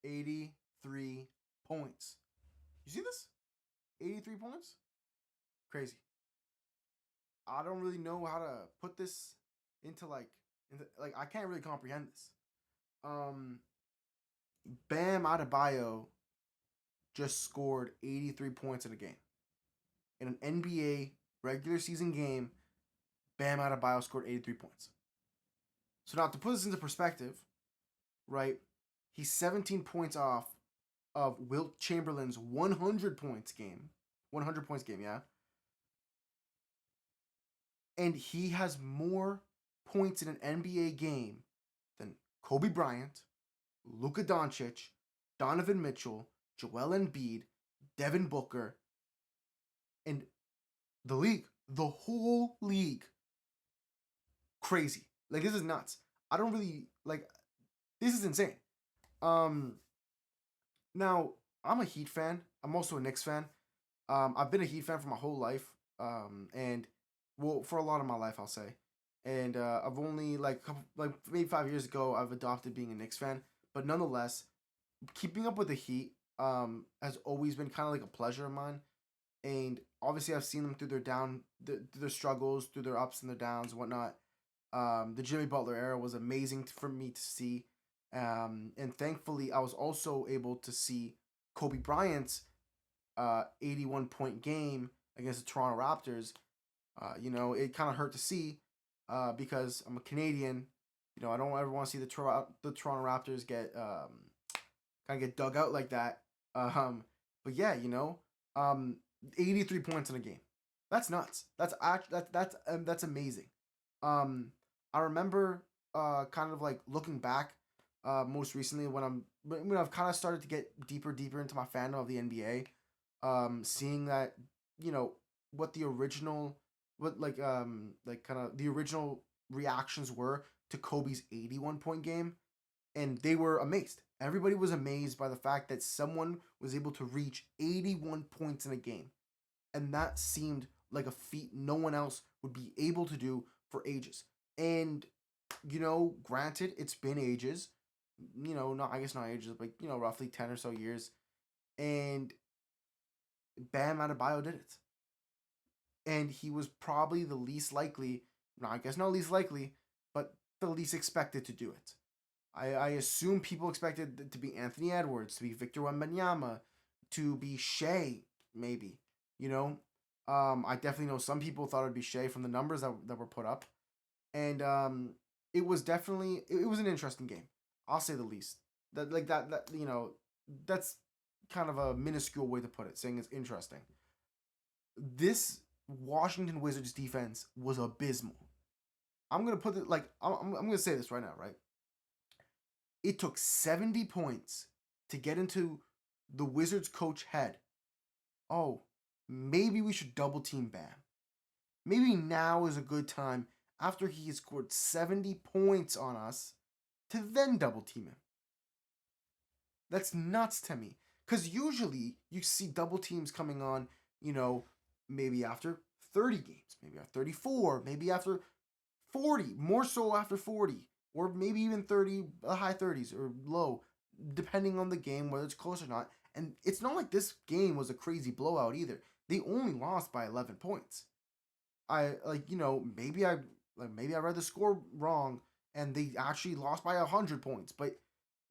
83 points. You see this? 83 points? Crazy. I don't really know how to put this into like I can't really comprehend this. Um Bam Adebayo just scored 83 points in a game. In an NBA regular season game, Bam Adebayo scored 83 points. So now to put this into perspective, right? He's 17 points off of Wilt Chamberlain's 100 points game. 100 points game, yeah. And he has more points in an NBA game than Kobe Bryant, Luka Doncic, Donovan Mitchell, Joel Embiid, Devin Booker, and the league. The whole league. Crazy. Like, this is nuts. I don't really like this is insane. Um Now I'm a Heat fan. I'm also a Knicks fan. I've been a Heat fan for my whole life. And well, for a lot of my life, I'll say. And I've only like maybe 5 years ago, I've adopted being a Knicks fan. But nonetheless, keeping up with the Heat has always been kind of like a pleasure of mine. And obviously, I've seen them through their struggles, through their ups and their downs and whatnot. The Jimmy Butler era was amazing for me to see. And thankfully, I was also able to see Kobe Bryant's 81 point game against the Toronto Raptors. It kind of hurt to see because I'm a Canadian. I don't ever want to see the Toronto Raptors get kind of get dug out like that. But yeah, 83 points in a game. That's nuts. That's amazing. Um, I remember kind of like looking back most recently when I've kind of started to get deeper into my fandom of the NBA, seeing that you know what the original what kind of the original reactions were to Kobe's 81 point game, and they were amazed. Everybody was amazed by the fact that someone was able to reach 81 points in a game, and that seemed like a feat no one else would be able to do for ages. And granted, it's been ages. Not I guess not ages, but roughly 10 or so years. And Bam Adebayo did it, and he was probably the least likely. No, I guess not least likely, but the least expected to do it. I assume people expected it to be Anthony Edwards, to be Victor Wembanyama, to be Shea, maybe. You know, I definitely know some people thought it'd be Shea from the numbers that were put up, and it was definitely it was an interesting game. I'll say the least. That's kind of a minuscule way to put it, saying it's interesting. This Washington Wizards defense was abysmal. I'm gonna put it like I'm gonna say this right now, right? It took 70 points to get into the Wizards coach head. Oh, maybe we should double team Bam. Maybe now is a good time after he has scored 70 points on us to then double team him. That's nuts to me. Because usually you see double teams coming on, maybe after 30 games, maybe after 34, maybe after 40, more so after 40, or maybe even 30, high 30s or low, depending on the game, whether it's close or not. And it's not like this game was a crazy blowout either. They only lost by 11 points. Maybe I read the score wrong and they actually lost by 100 points, but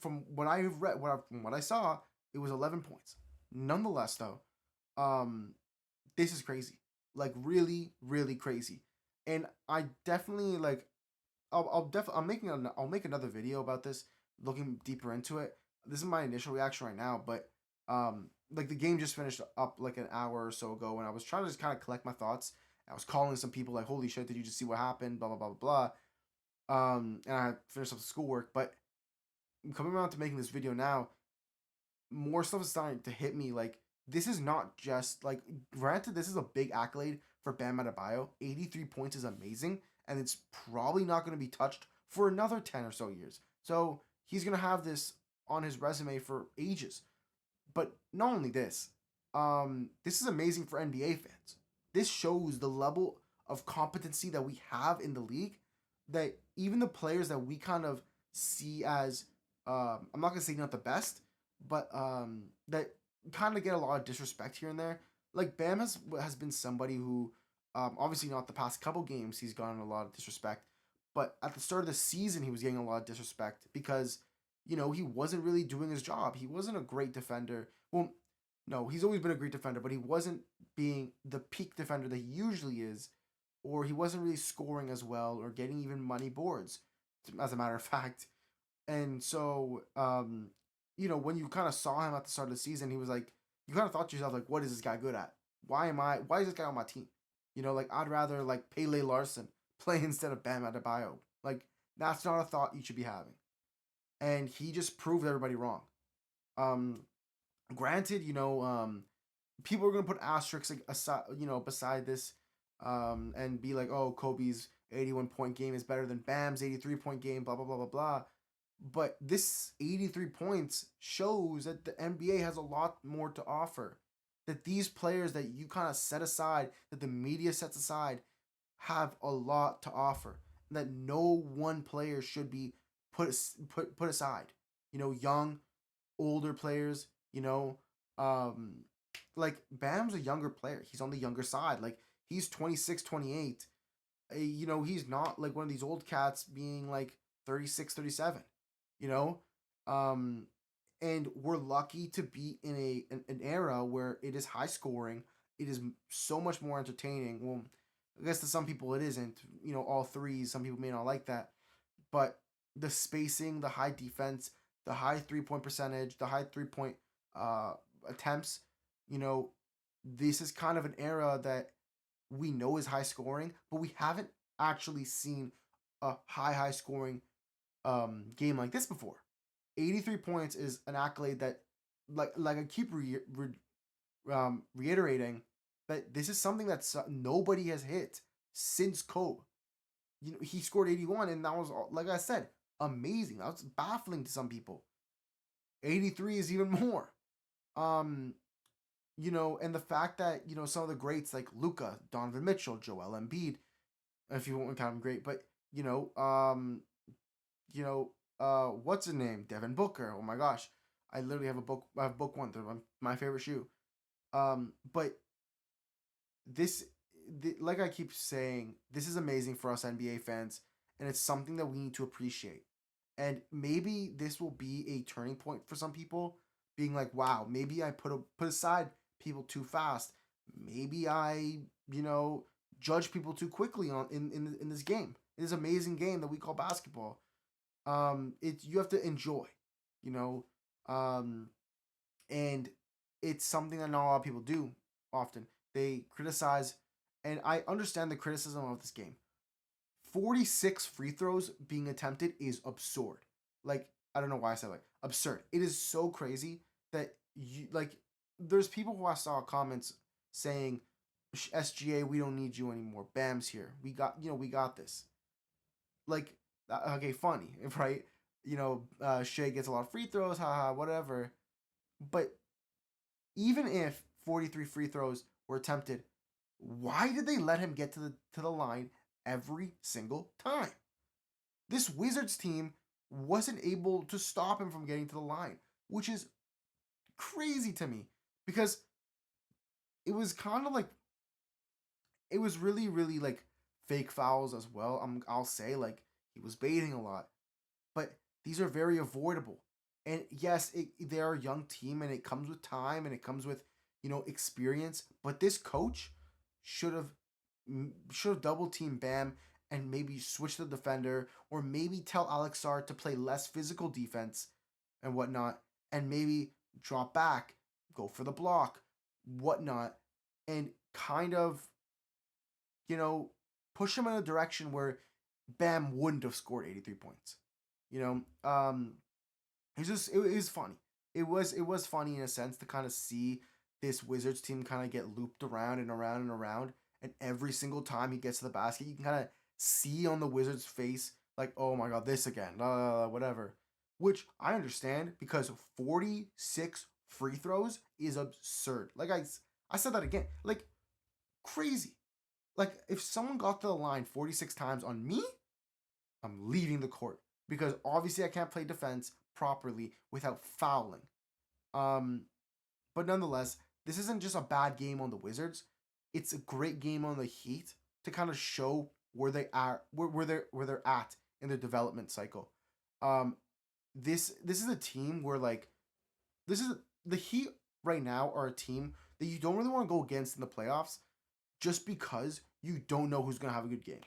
from what I've read, from what I saw, it was 11 points. Nonetheless, though, um, this is crazy, like really, really crazy, and I definitely like. I'll make another video about this, looking deeper into it. This is my initial reaction right now, but like the game just finished up like an hour or so ago, and I was trying to just kind of collect my thoughts. I was calling some people like, "Holy shit, did you just see what happened?" Blah blah blah blah blah. And I finished up the schoolwork, but coming around to making this video now, more stuff is starting to hit me. Like, this is not just like, granted, this is a big accolade for Bam Adebayo. 83 points is amazing, and it's probably not going to be touched for another 10 or so years. So he's going to have this on his resume for ages. But not only this, this is amazing for NBA fans. This shows the level of competency that we have in the league, that even the players that we kind of see as, I'm not going to say not the best, but that kind of get a lot of disrespect here and there. Like Bam has been somebody who, obviously not the past couple games he's gotten a lot of disrespect, but at the start of the season he was getting a lot of disrespect because he wasn't really doing his job. He wasn't a great defender. Well, no, he's always been a great defender, but he wasn't being the peak defender that he usually is, or he wasn't really scoring as well or getting even money boards, as a matter of fact. And so, when you kind of saw him at the start of the season, he was like, you kind of thought to yourself, like, what is this guy good at? Why is this guy on my team? Like, I'd rather, like, Pele Larson play instead of Bam Adebayo. Like, that's not a thought you should be having. And he just proved everybody wrong. Um, Granted, people are going to put asterisks like, aside, beside this, and be like, oh, Kobe's 81-point game is better than Bam's 83-point game, blah, blah, blah, blah, blah. But this 83 points shows that the NBA has a lot more to offer. That these players that you kind of set aside, that the media sets aside, have a lot to offer. And that no one player should be put aside. Young, older players, um, like Bam's a younger player. He's on the younger side. Like he's 26, 28. He's not like one of these old cats being like 36, 37. You know, um, and we're lucky to be in an era where it is high scoring. It is so much more entertaining. Well, I guess to some people it isn't. All threes. Some people may not like that, but the spacing, the high defense, the high 3-point percentage, the high 3-point uh, attempts. You know, this is kind of an era that we know is high scoring, but we haven't actually seen a high scoring game like this before. 83 points is an accolade that, like I keep reiterating, that this is something that nobody has hit since Kobe. He scored 81, and that was, like I said, amazing. That was baffling to some people. 83 is even more. Um, and the fact that some of the greats like Luca, Donovan Mitchell, Joel Embiid, if you want to count him great, but what's his name? Devin Booker. Oh my gosh, I literally have a book. I have book one. They're my favorite shoe. But this, like I keep saying, this is amazing for us NBA fans, and it's something that we need to appreciate. And maybe this will be a turning point for some people, being like, "Wow, maybe I put aside people too fast. Maybe I, judge people too quickly in this game. In this amazing game that we call basketball. You have to enjoy, you know, um, and it's something that not a lot of people do often. They criticize, and I understand the criticism of this game. 46 free throws being attempted is absurd. Like, I don't know why I said like absurd. It is so crazy that there's people who I saw comments saying, SGA, we don't need you anymore. Bam's here. We got this. Like, okay, funny, right? Shea gets a lot of free throws, haha, whatever. But even if 43 free throws were attempted, why did they let him get to the line every single time? This Wizards team wasn't able to stop him from getting to the line, which is crazy to me because it was kind of like it was really really like fake fouls as well. I'll say like he was baiting a lot, but these are very avoidable. And yes, they are a young team, and it comes with time, and it comes with experience. But this coach should have double team Bam and maybe switch the defender, or maybe tell Alexar to play less physical defense and whatnot, and maybe drop back, go for the block, whatnot, and kind of you know push him in a direction where Bam wouldn't have scored 83 points. You know, it was funny. It was funny in a sense to kind of see this Wizards team kind of get looped around and around and around, and every single time he gets to the basket, you can kind of see on the Wizards' face like, oh my god, this again, whatever. Which I understand because 46 free throws is absurd. Like I said that again, like crazy. Like if someone got to the line 46 times on me, I'm leaving the court because obviously I can't play defense properly without fouling. Um, but nonetheless, this isn't just a bad game on the Wizards. It's a great game on the Heat to kind of show where they are, where they're at in their development cycle. Um, this is a team where like this is the Heat right now are a team that you don't really want to go against in the playoffs just because you don't know who's gonna have a good game.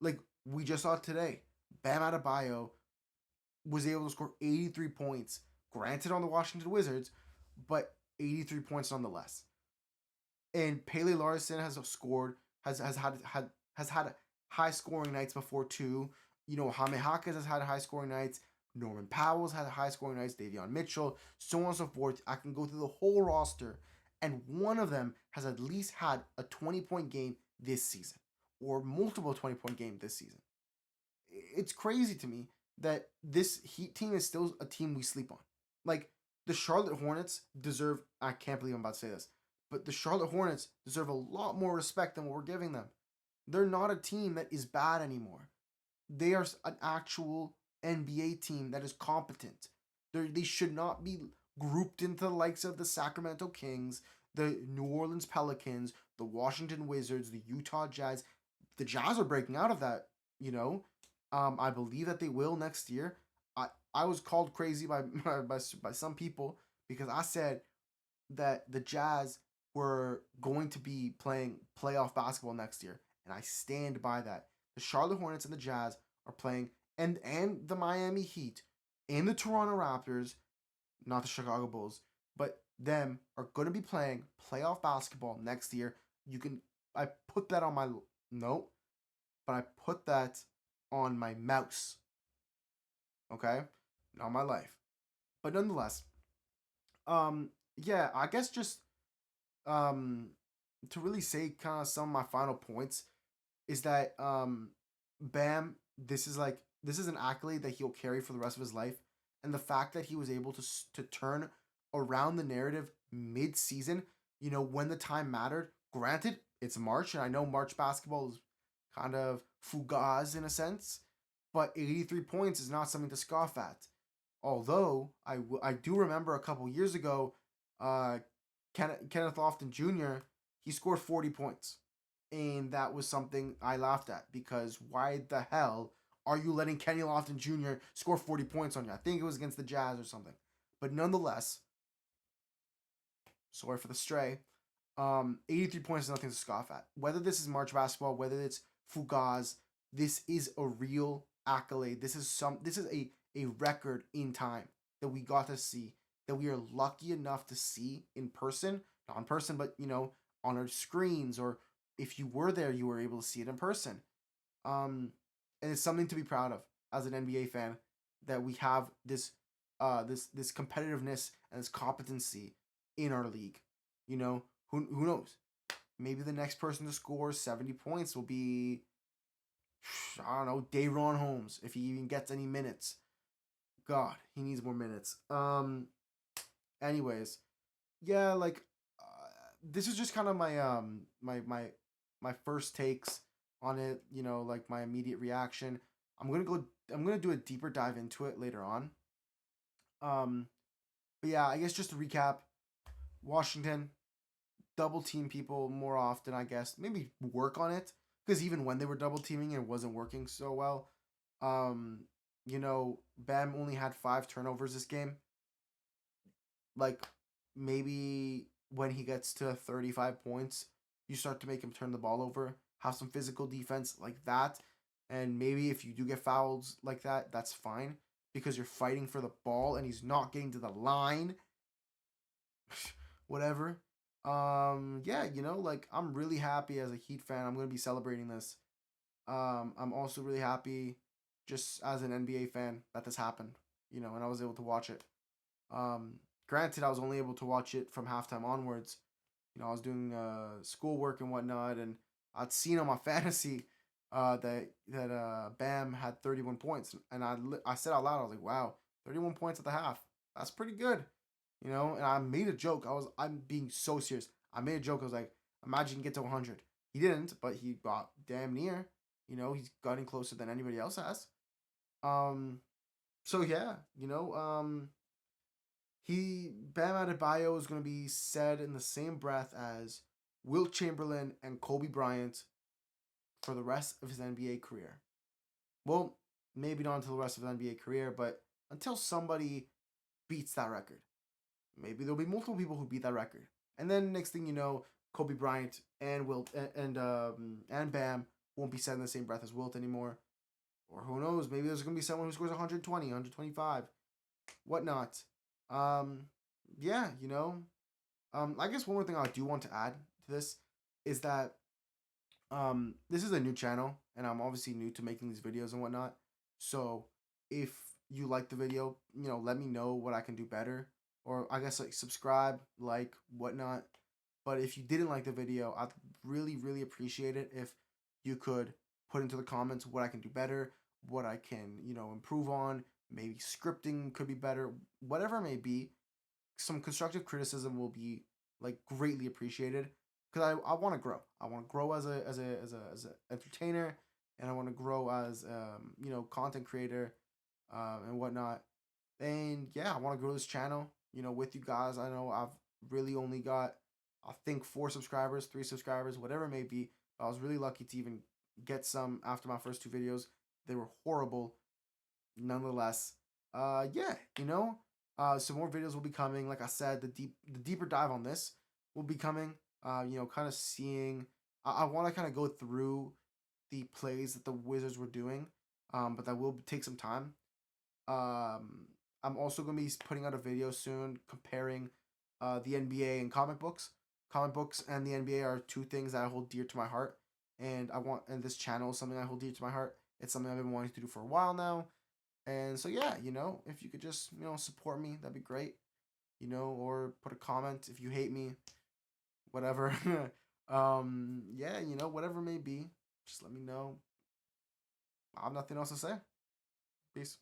Like we just saw today, Bam Adebayo was able to score 83 points, granted on the Washington Wizards, but 83 points nonetheless. And Pele Larson has scored, has had high scoring nights before too. You know, Jaime Jaquez has had high scoring nights. Norman Powell's had high scoring nights. Davion Mitchell, so on and so forth. I can go through the whole roster, and one of them has at least had a 20-point game this season, or multiple 20-point game this season. It's crazy to me that this Heat team is still a team we sleep on. Like the Charlotte Hornets deserve. I can't believe I'm about to say this, but the Charlotte Hornets deserve a lot more respect than what we're giving them. They're not a team that is bad anymore. They are an actual NBA team that is competent. They should not be grouped into the likes of the Sacramento Kings, the New Orleans Pelicans, the Washington Wizards, the Utah Jazz. The Jazz are breaking out of that, you know. I believe that they will next year. I was called crazy by some people because I said that the Jazz were going to be playing playoff basketball next year, and I stand by that. The Charlotte Hornets and the Jazz are playing, and the Miami Heat and the Toronto Raptors, not the Chicago Bulls, but them are going to be playing playoff basketball next year. You can I put that on my note, but I put that on my mouse. Okay, not my life. But nonetheless, yeah, I guess just um, to really say kind of some of my final points is that Bam, this is an accolade that he'll carry for the rest of his life, and the fact that he was able to turn around the narrative mid season, you know, when the time mattered. Granted, it's March, and I know March basketball is kind of fugaz in a sense, but 83 points is not something to scoff at. Although I do remember a couple years ago, uh, Kenneth Lofton Jr. he scored 40 points, and that was something I laughed at because why the hell are you letting Kenny Lofton Jr. score 40 points on you? I think it was against the Jazz or something, but nonetheless, sorry for the stray. 83 points is nothing to scoff at. Whether this is March basketball, whether it's Fugaz, this is a real accolade. This is a record in time that we got to see, that we are lucky enough to see in person, not in person, but you know, on our screens, or if you were there, you were able to see it in person. And it's something to be proud of as an NBA fan that we have this competitiveness and this competency in our league. You know, who knows? Maybe the next person to score 70 points will be, I don't know, Dayron Holmes, if he even gets any minutes. God, he needs more minutes. Anyways, yeah, like this is just kind of my first takes on it. You know, like my immediate reaction. I'm gonna go. I'm gonna do a deeper dive into it later on. Um, but yeah, I guess just to recap, Washington double team people more often. I guess maybe work on it because even when they were double teaming, it wasn't working so well. Um, you know, Bam only had 5 turnovers this game. Like maybe when he gets to 35 points, you start to make him turn the ball over, have some physical defense like that. And maybe if you do get fouls like that, that's fine because you're fighting for the ball and he's not getting to the line. Whatever. Yeah, you know, like I'm really happy as a Heat fan. I'm going to be celebrating this. I'm also really happy just as an NBA fan that this happened, you know, and I was able to watch it. Um, Granted, I was only able to watch it from halftime onwards. You know, I was doing schoolwork and whatnot, and I'd seen on my fantasy that Bam had 31 points, and I said out loud, I was like, "Wow, 31 points at the half. That's pretty good." You know, and I made a joke. I'm being so serious. I made a joke. I was like, "Imagine you get to 100." He didn't, but he got damn near. You know, he's gotten closer than anybody else has. Um, so yeah, you know, Bam Adebayo is going to be said in the same breath as Wilt Chamberlain and Kobe Bryant for the rest of his NBA career. Well, maybe not until the rest of his NBA career, but until somebody beats that record. Maybe there'll be multiple people who beat that record, and then next thing you know, Kobe Bryant and Wilt and Bam won't be said in the same breath as Wilt anymore. Or who knows? Maybe there's gonna be someone who scores 120, 125, whatnot. Um, yeah, I guess one more thing I do want to add to this is that this is a new channel, and I'm obviously new to making these videos and whatnot. So if you like the video, let me know what I can do better, or I guess like subscribe, like, whatnot. But if you didn't like the video, I'd really, really appreciate it if you could put into the comments what I can do better, what I can, improve on. Maybe scripting could be better, whatever it may be. Some constructive criticism will be like greatly appreciated because I want to grow. I want to grow as a entertainer, and I want to grow as content creator, and whatnot. And yeah, I want to grow this channel. With you guys. I know I've really only got, I think, 4 subscribers, 3 subscribers, whatever it may be. I was really lucky to even get some after my first 2 videos. They were horrible, nonetheless. Yeah, some more videos will be coming. Like I said, the deeper dive on this will be coming. Kind of seeing. I want to kind of go through the plays that the Wizards were doing, but that will take some time. I'm also gonna be putting out a video soon comparing the NBA and comic books. Comic books and the NBA are two things that I hold dear to my heart, and this channel is something I hold dear to my heart. It's something I've been wanting to do for a while now, and so yeah, if you could just support me, that'd be great. Or put a comment if you hate me, whatever. Yeah, whatever it may be, just let me know. I have nothing else to say. Peace.